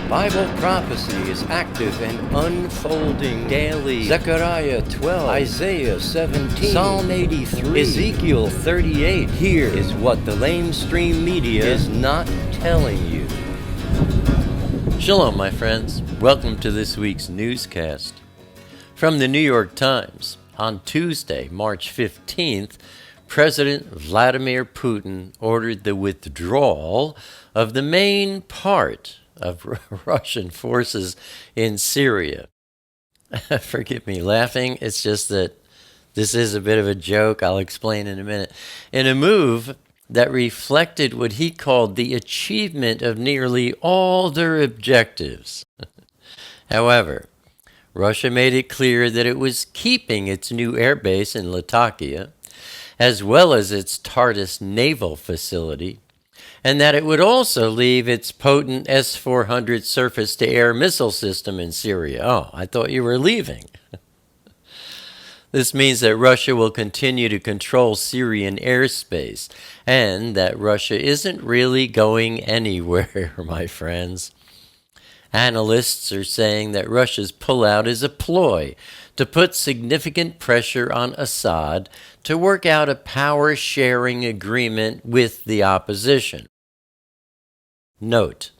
Bible prophecy is active and unfolding daily. Zechariah 12, Isaiah 17, Psalm 83, Ezekiel 38. Here is what the LameStream Media is not telling you. Shalom, my friends. Welcome to this week's newscast. From the New York Times, on Tuesday, March 15th, President Vladimir Putin ordered the withdrawal of the main part of Russian forces in Syria. Forgive me laughing, it's just that this is a bit of a joke. I'll explain in a minute. In a move that reflected what he called the achievement of nearly all their objectives. However, Russia made it clear that it was keeping its new airbase in Latakia, as well as its Tartus naval facility, and that it would also leave its potent S-400 surface-to-air missile system in Syria. Oh, I thought you were leaving. This means that Russia will continue to control Syrian airspace, and that Russia isn't really going anywhere, my friends. Analysts are saying that Russia's pullout is a ploy to put significant pressure on Assad to work out a power-sharing agreement with the opposition. Note,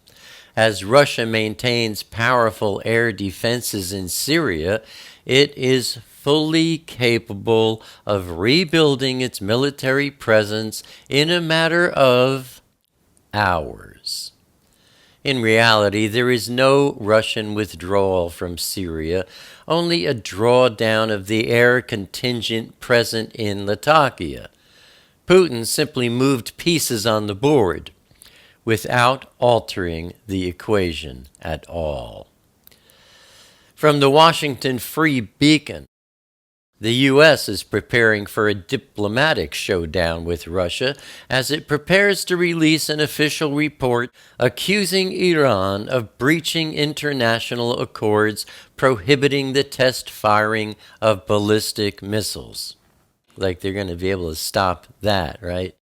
as Russia maintains powerful air defenses in Syria, it is fully capable of rebuilding its military presence in a matter of hours. In reality, there is no Russian withdrawal from Syria, only a drawdown of the air contingent present in Latakia. Putin simply moved pieces on the board without altering the equation at all. From the Washington Free Beacon, the U.S. is preparing for a diplomatic showdown with Russia as it prepares to release an official report accusing Iran of breaching international accords prohibiting the test firing of ballistic missiles. Like they're going to be able to stop that, right?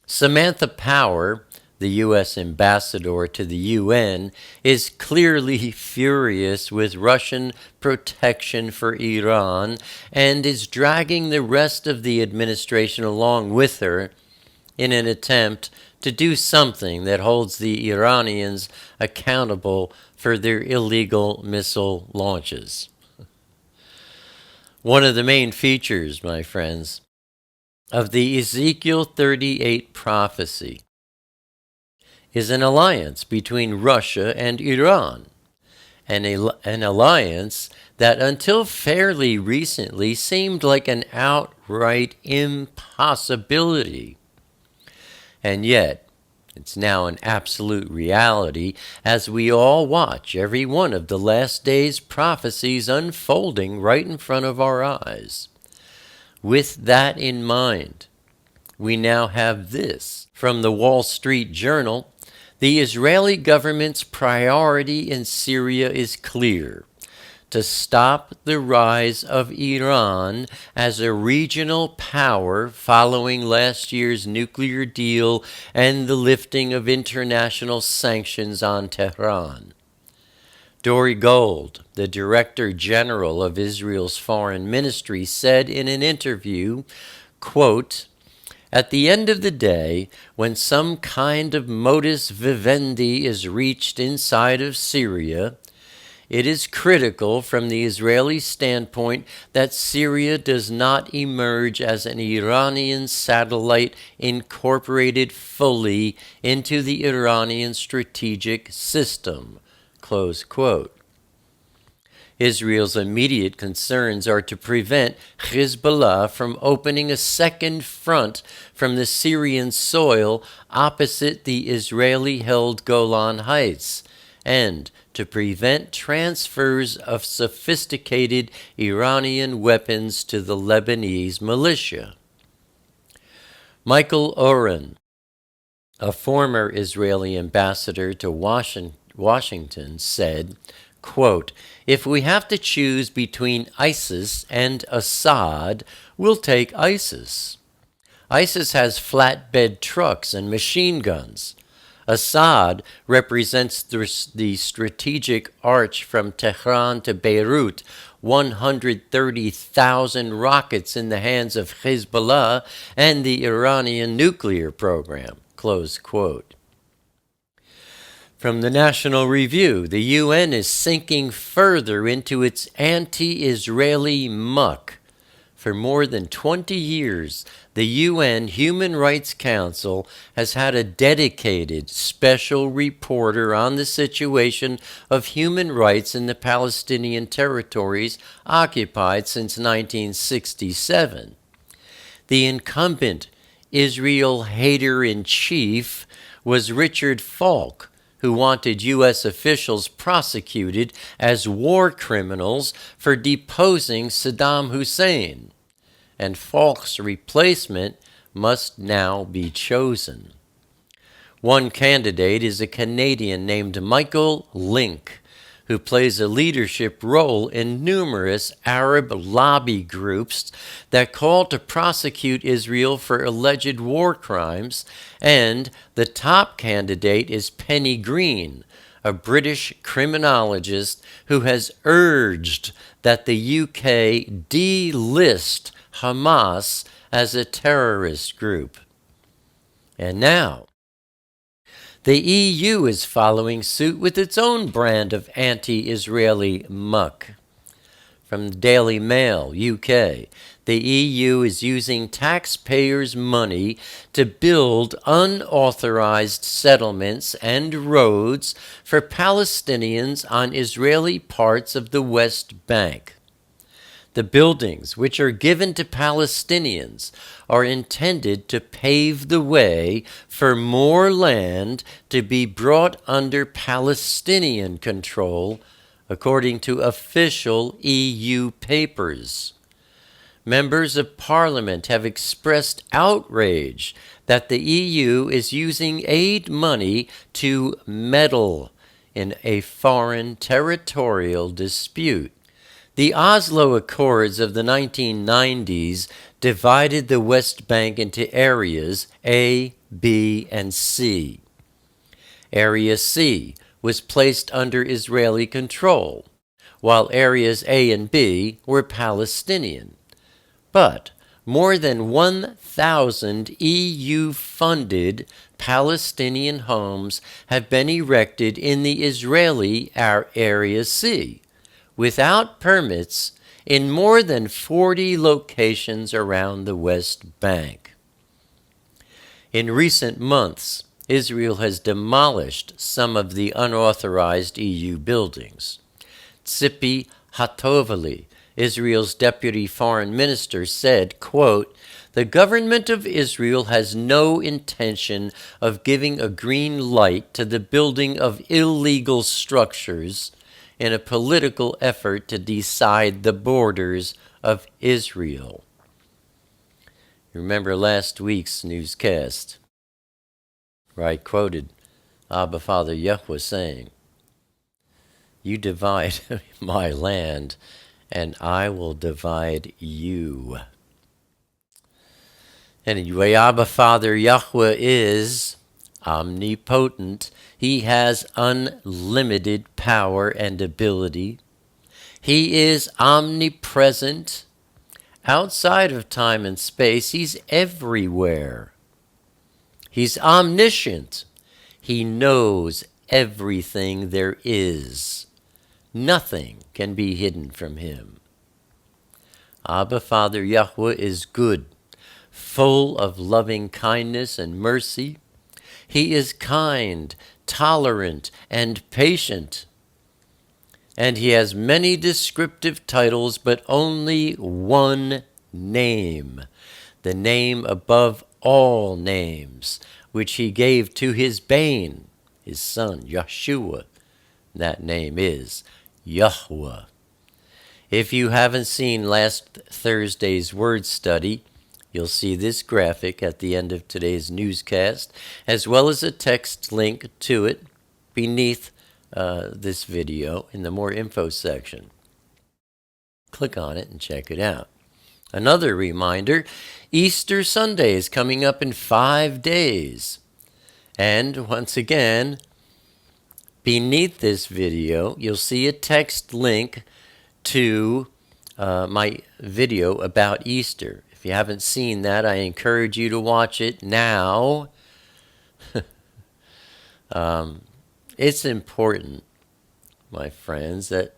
Samantha Power, the U.S. ambassador to the UN, is clearly furious with Russian protection for Iran and is dragging the rest of the administration along with her in an attempt to do something that holds the Iranians accountable for their illegal missile launches. One of the main features, my friends, of the Ezekiel 38 prophecy is an alliance between Russia and Iran, an alliance that until fairly recently seemed like an outright impossibility. And yet, it's now an absolute reality as we all watch every one of the last days' prophecies unfolding right in front of our eyes. With that in mind, we now have this from the Wall Street Journal. The Israeli government's priority in Syria is clear: to stop the rise of Iran as a regional power following last year's nuclear deal and the lifting of international sanctions on Tehran. Dori Gold, the Director General of Israel's Foreign Ministry, said in an interview, quote, "At the end of the day, when some kind of modus vivendi is reached inside of Syria, it is critical from the Israeli standpoint that Syria does not emerge as an Iranian satellite incorporated fully into the Iranian strategic system." Close quote. Israel's immediate concerns are to prevent Hezbollah from opening a second front from the Syrian soil opposite the Israeli-held Golan Heights, and to prevent transfers of sophisticated Iranian weapons to the Lebanese militia. Michael Oren, a former Israeli ambassador to Washington, said, quote, "If we have to choose between ISIS and Assad, we'll take ISIS. ISIS has flatbed trucks and machine guns. Assad represents the strategic arch from Tehran to Beirut, 130,000 rockets in the hands of Hezbollah and the Iranian nuclear program, close quote. From the National Review, the UN is sinking further into its anti-Israeli muck. For more than 20 years, the UN Human Rights Council has had a dedicated special reporter on the situation of human rights in the Palestinian territories occupied since 1967. The incumbent Israel hater-in-chief was Richard Falk, who wanted U.S. officials prosecuted as war criminals for deposing Saddam Hussein, and Falk's replacement must now be chosen. One candidate is a Canadian named Michael Link, who plays a leadership role in numerous Arab lobby groups that call to prosecute Israel for alleged war crimes, and the top candidate is Penny Green, a British criminologist who has urged that the UK delist Hamas as a terrorist group. And now, the EU is following suit with its own brand of anti-Israeli muck. From the Daily Mail, UK, the EU is using taxpayers' money to build unauthorized settlements and roads for Palestinians on Israeli parts of the West Bank. The buildings, which are given to Palestinians, are intended to pave the way for more land to be brought under Palestinian control, according to official EU papers. Members of Parliament have expressed outrage that the EU is using aid money to meddle in a foreign territorial dispute. The Oslo Accords of the 1990s divided the West Bank into areas A, B, and C. Area C was placed under Israeli control, while areas A and B were Palestinian. But more than 1,000 EU-funded Palestinian homes have been erected in the Israeli Area C, without permits, in more than 40 locations around the West Bank. In recent months, Israel has demolished some of the unauthorized EU buildings. Tzipi Hatovali, Israel's deputy foreign minister, said, quote, "The government of Israel has no intention of giving a green light to the building of illegal structures in a political effort to decide the borders of Israel." Remember last week's newscast, where I quoted Abba Father Yahweh saying, "You divide my land, and I will divide you." Anyway, Abba Father Yahweh is omnipotent. He has unlimited power and ability. He is omnipresent. Outside of time and space, he's everywhere. He's omniscient. He knows everything there is. Nothing can be hidden from him. Abba Father Yahweh is good, full of loving kindness and mercy. He is kind, tolerant, and patient. And he has many descriptive titles, but only one name, the name above all names, which he gave to his Bane, his son, Yahshua. That name is Yahweh. If you haven't seen last Thursday's word study, you'll see this graphic at the end of today's newscast, as well as a text link to it beneath this video in the More Info section. Click on it and check it out. Another reminder, Easter Sunday is coming up in 5 days. And once again, beneath this video, you'll see a text link to my video about Easter. If you haven't seen that, I encourage you to watch it now. It's important, my friends, that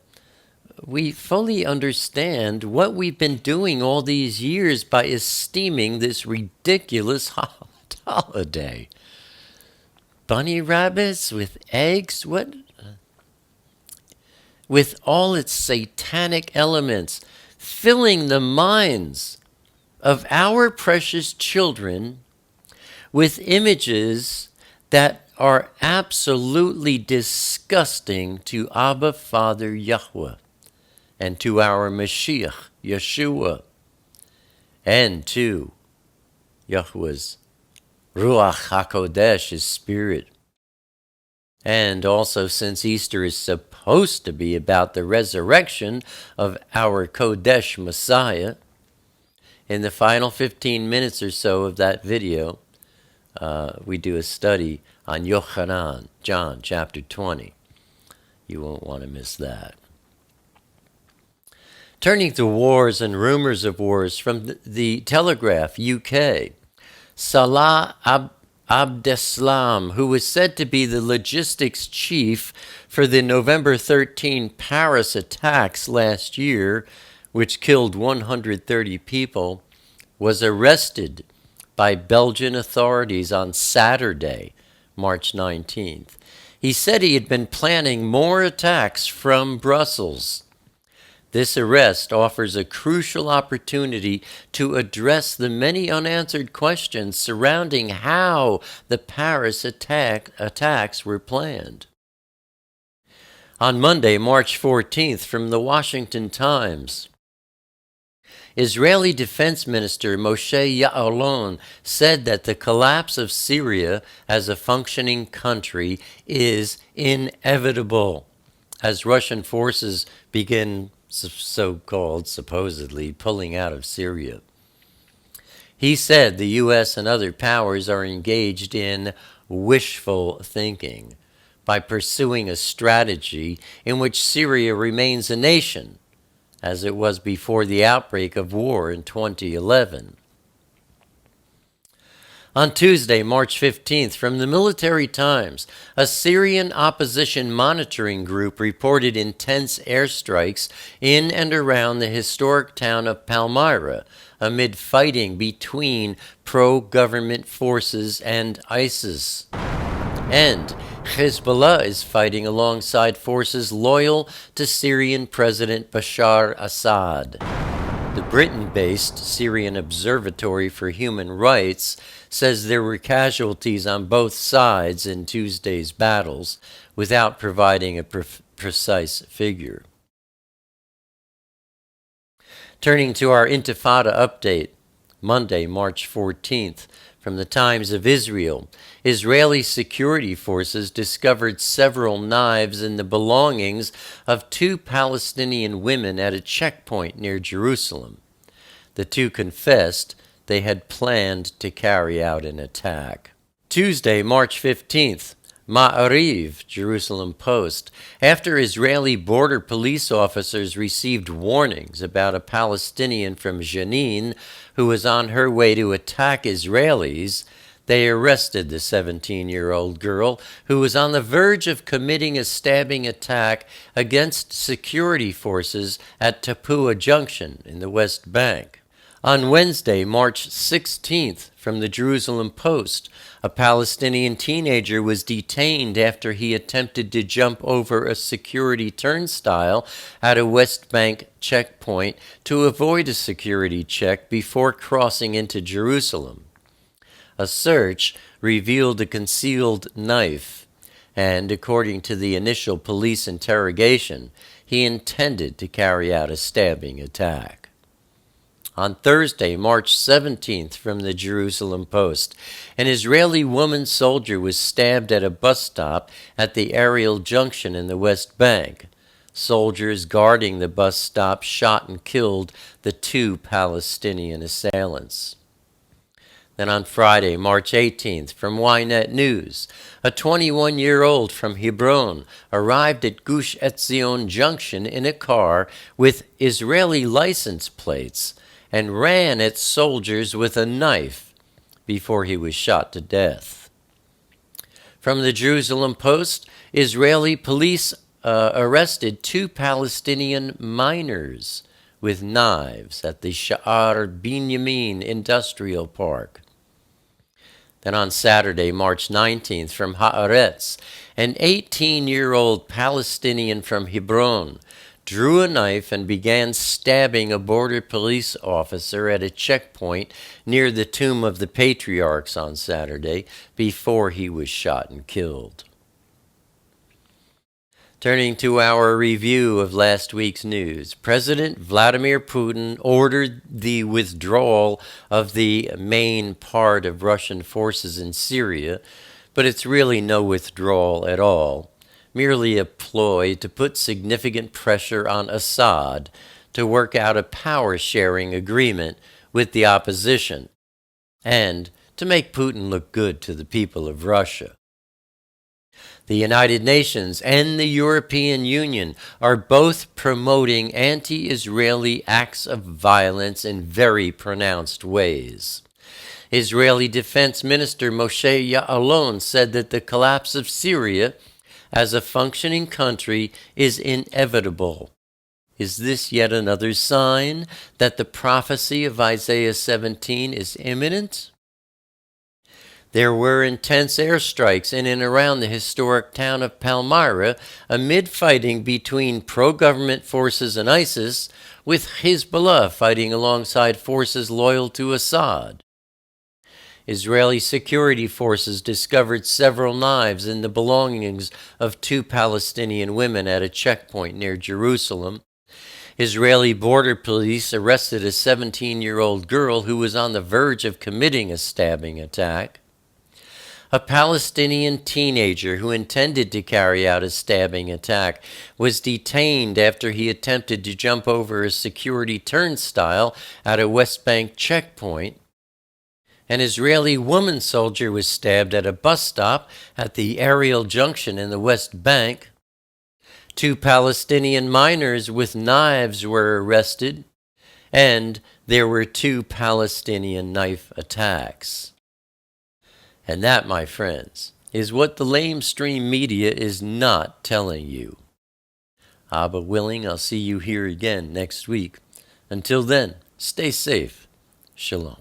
we fully understand what we've been doing all these years by esteeming this ridiculous holiday. Bunny rabbits with eggs? What? With all its satanic elements, filling the minds of our precious children with images that are absolutely disgusting to Abba Father Yahweh and to our Mashiach, Yahshua, and to Yahweh's Ruach HaKodesh, His Spirit. And also, since Easter is supposed to be about the resurrection of our Kodesh Messiah, in the final 15 minutes or so of that video, we do a study on Yochanan, John chapter 20. You won't want to miss that. Turning to wars and rumors of wars from the Telegraph, UK, Salah Abdeslam, who was said to be the logistics chief for the November 13 Paris attacks last year, which killed 130 people, was arrested by Belgian authorities on Saturday, March 19th. He said he had been planning more attacks from Brussels. This arrest offers a crucial opportunity to address the many unanswered questions surrounding how the Paris attacks were planned. On Monday, March 14th, from the Washington Times, Israeli Defense Minister Moshe Ya'alon said that the collapse of Syria as a functioning country is inevitable as Russian forces begin so-called, supposedly, pulling out of Syria. He said the U.S. and other powers are engaged in wishful thinking by pursuing a strategy in which Syria remains a nation, as it was before the outbreak of war in 2011. On Tuesday, March 15th, from the Military Times, a Syrian opposition monitoring group reported intense airstrikes in and around the historic town of Palmyra amid fighting between pro-government forces and ISIS. And Hezbollah is fighting alongside forces loyal to Syrian President Bashar Assad. The Britain-based Syrian Observatory for Human Rights says there were casualties on both sides in Tuesday's battles, without providing a precise figure. Turning to our Intifada update, Monday, March 14th, from the Times of Israel, Israeli security forces discovered several knives in the belongings of 2 Palestinian women at a checkpoint near Jerusalem. The 2 confessed they had planned to carry out an attack. Tuesday, March 15th, Ma'ariv, Jerusalem Post, after Israeli border police officers received warnings about a Palestinian from Jenin who was on her way to attack Israelis, they arrested the 17-year-old girl who was on the verge of committing a stabbing attack against security forces at Tapua Junction in the West Bank. On Wednesday, March 16th, from the Jerusalem Post, a Palestinian teenager was detained after he attempted to jump over a security turnstile at a West Bank checkpoint to avoid a security check before crossing into Jerusalem. A search revealed a concealed knife, and according to the initial police interrogation, he intended to carry out a stabbing attack. On Thursday, March 17th, from the Jerusalem Post, an Israeli woman soldier was stabbed at a bus stop at the Ariel Junction in the West Bank. Soldiers guarding the bus stop shot and killed the 2 Palestinian assailants. Then on Friday, March 18th, from Ynet News, a 21-year-old from Hebron arrived at Gush Etzion Junction in a car with Israeli license plates and ran at soldiers with a knife before he was shot to death. From the Jerusalem Post, Israeli police arrested 2 Palestinian miners with knives at the Sha'ar Binyamin Industrial Park. Then on Saturday, March 19th, from Haaretz, an 18-year-old Palestinian from Hebron drew a knife and began stabbing a border police officer at a checkpoint near the Tomb of the Patriarchs on Saturday before he was shot and killed. Turning to our review of last week's news, President Vladimir Putin ordered the withdrawal of the main part of Russian forces in Syria, but it's really no withdrawal at all, merely a ploy to put significant pressure on Assad to work out a power-sharing agreement with the opposition, and to make Putin look good to the people of Russia. The United Nations and the European Union are both promoting anti-Israeli acts of violence in very pronounced ways. Israeli Defense Minister Moshe Ya'alon said that the collapse of Syria as a functioning country is inevitable. Is this yet another sign that the prophecy of Isaiah 17 is imminent? There were intense airstrikes in and around the historic town of Palmyra amid fighting between pro-government forces and ISIS, with Hezbollah fighting alongside forces loyal to Assad. Israeli security forces discovered several knives in the belongings of 2 Palestinian women at a checkpoint near Jerusalem. Israeli border police arrested a 17-year-old girl who was on the verge of committing a stabbing attack. A Palestinian teenager who intended to carry out a stabbing attack was detained after he attempted to jump over a security turnstile at a West Bank checkpoint. An Israeli woman soldier was stabbed at a bus stop at the Ariel Junction in the West Bank. 2 Palestinian miners with knives were arrested, and there were 2 Palestinian knife attacks. And that, my friends, is what the LameStream Media is not telling you. Abba willing, I'll see you here again next week. Until then, stay safe. Shalom.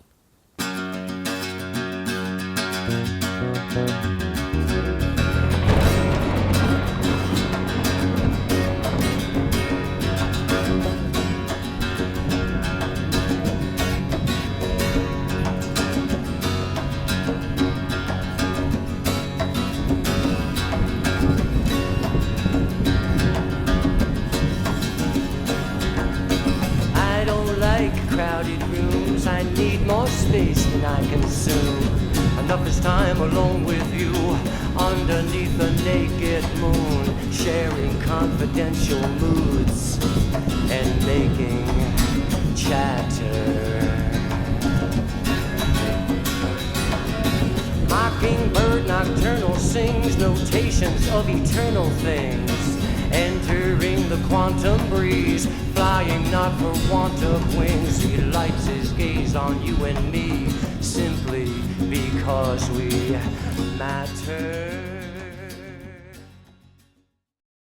Crowded rooms, I need more space than I consume. Enough is time alone with you, underneath the naked moon, sharing confidential moods and making chatter. Mockingbird nocturnal sings notations of eternal things, entering the quantum breeze, flying not for want of wings. He lights his gaze on you and me, simply because we matter.